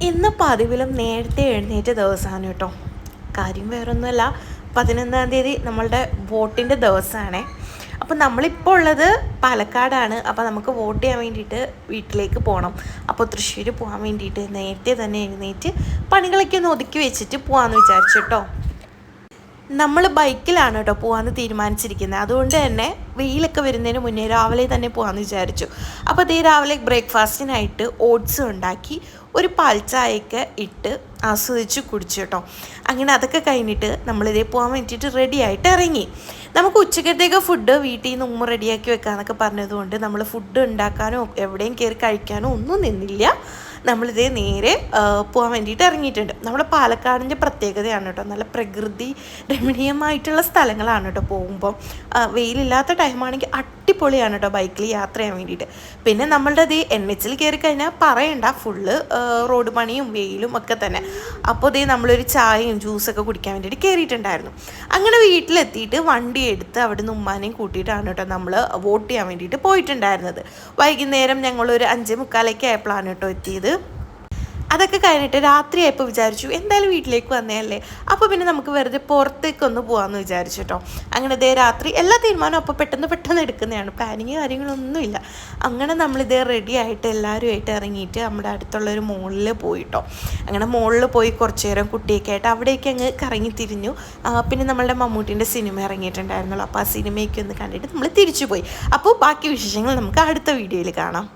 ഇന്ന് പതിവിലും നേരത്തെ എഴുന്നേറ്റ ദിവസമാണ് കേട്ടോ. കാര്യം വേറൊന്നുമല്ല, 11-ാം തീയതി നമ്മളുടെ വോട്ടിൻ്റെ ദിവസമാണേ. അപ്പോൾ നമ്മളിപ്പോൾ ഉള്ളത് പാലക്കാടാണ്. അപ്പോൾ നമുക്ക് വോട്ട് ചെയ്യാൻ വേണ്ടിയിട്ട് വീട്ടിലേക്ക് പോകണം. അപ്പോൾ തൃശ്ശൂർ പോകാൻ വേണ്ടിയിട്ട് നേരത്തെ തന്നെ എഴുന്നേറ്റ് പണികളൊക്കെ ഒന്ന് ഒതുക്കി വെച്ചിട്ട് പോകാമെന്ന് വിചാരിച്ചു കേട്ടോ. നമ്മൾ ബൈക്കിലാണ് കേട്ടോ പോകാമെന്ന് തീരുമാനിച്ചിരിക്കുന്നത്. അതുകൊണ്ട് തന്നെ വെയിലൊക്കെ വരുന്നതിന് മുന്നേ രാവിലെ തന്നെ പോകാമെന്ന് വിചാരിച്ചു. അപ്പോൾ അതേ രാവിലെ ബ്രേക്ക്ഫാസ്റ്റിനായിട്ട് ഓട്സ് ഉണ്ടാക്കി ഒരു പാൽച്ചായയൊക്കെ ഇട്ട് ആസ്വദിച്ച് കുടിച്ചു കേട്ടോ. അങ്ങനെ അതൊക്കെ കഴിഞ്ഞിട്ട് നമ്മളിതേ പോകാൻ വേണ്ടിയിട്ട് റെഡി ആയിട്ട് ഇറങ്ങി. നമുക്ക് ഉച്ചക്കത്തേക്ക് ഫുഡ് വീട്ടിൽ നിന്ന് ഉമ്മ റെഡിയാക്കി വെക്കാമെന്നൊക്കെ പറഞ്ഞതുകൊണ്ട് നമ്മൾ ഫുഡ് ഉണ്ടാക്കാനോ എവിടെയും കയറി കഴിക്കാനോ ഒന്നും നിന്നില്ല. നമ്മളിതേ നേരെ പോകാൻ വേണ്ടിയിട്ട് ഇറങ്ങിയിട്ടുണ്ട്. നമ്മുടെ പാലക്കാടിൻ്റെ പ്രത്യേകതയാണ് കേട്ടോ. നല്ല പ്രകൃതി രമണീയമായിട്ടുള്ള സ്ഥലങ്ങളാണ് കേട്ടോ. പോകുമ്പോൾ വെയിലില്ലാത്ത ടൈമാണെങ്കിൽ അടിപൊളിയാണ് കേട്ടോ ബൈക്കിൽ യാത്ര ചെയ്യാൻ വേണ്ടിയിട്ട്. പിന്നെ നമ്മളുടെ അതേ NH കയറി കഴിഞ്ഞാൽ പറയണ്ട, ഫുള്ള് റോഡ് പണിയും വെയിലും ഒക്കെ തന്നെ. അപ്പോൾ അതേ നമ്മളൊരു ചായയും ജ്യൂസൊക്കെ കുടിക്കാൻ വേണ്ടിയിട്ട് കയറിയിട്ടുണ്ടായിരുന്നു. അങ്ങനെ വീട്ടിലെത്തിയിട്ട് വണ്ടി എടുത്ത് അവിടെ നിന്ന് ഉമ്മാനെയും കൂട്ടിയിട്ടാണ് കേട്ടോ നമ്മൾ വോട്ട് ചെയ്യാൻ വേണ്ടിയിട്ട് പോയിട്ടുണ്ടായിരുന്നത്. വൈകുന്നേരം ഞങ്ങളൊരു 5:45 ആയപ്പോഴാണ് കേട്ടോ എത്തിയത്. അതൊക്കെ കഴിഞ്ഞിട്ട് രാത്രിയായപ്പോൾ വിചാരിച്ചു എന്തായാലും വീട്ടിലേക്ക് വന്നതല്ലേ, അപ്പോൾ പിന്നെ നമുക്ക് വെറുതെ പുറത്തേക്കൊന്ന് പോകാമെന്ന് വിചാരിച്ചു കേട്ടോ. അങ്ങനെ ഇതേ രാത്രി എല്ലാ തീരുമാനവും അപ്പോൾ പെട്ടെന്ന് എടുക്കുന്നതാണ്. പ്ലാനിങ് കാര്യങ്ങളൊന്നുമില്ല. അങ്ങനെ നമ്മളിതേ റെഡി ആയിട്ട് എല്ലാവരുമായിട്ട് ഇറങ്ങിയിട്ട് നമ്മുടെ അടുത്തുള്ളൊരു മോളിൽ പോയിട്ടോ. അങ്ങനെ മോളിൽ പോയി കുറച്ച് നേരം കുട്ടിയൊക്കെ ആയിട്ട് അവിടേക്ക് അങ്ങ് കറങ്ങി തിരിഞ്ഞു. പിന്നെ നമ്മളുടെ മമ്മൂട്ടിൻ്റെ സിനിമ ഇറങ്ങിയിട്ടുണ്ടായിരുന്നല്ലോ, അപ്പോൾ ആ സിനിമയൊക്കെ ഒന്ന് കണ്ടിട്ട് നമ്മൾ തിരിച്ചു പോയി. അപ്പോൾ ബാക്കി വിശേഷങ്ങൾ നമുക്ക് അടുത്ത വീഡിയോയിൽ കാണാം.